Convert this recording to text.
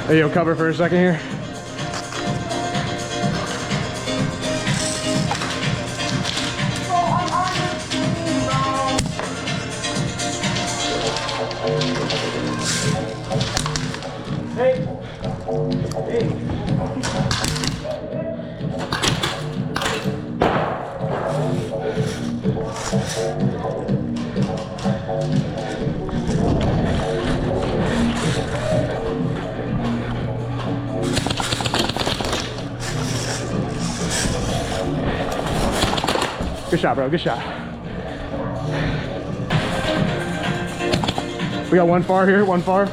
Hey, yo, cover for a second here. Hey. Hey. Good shot, bro. Good shot. We got one far here, one far.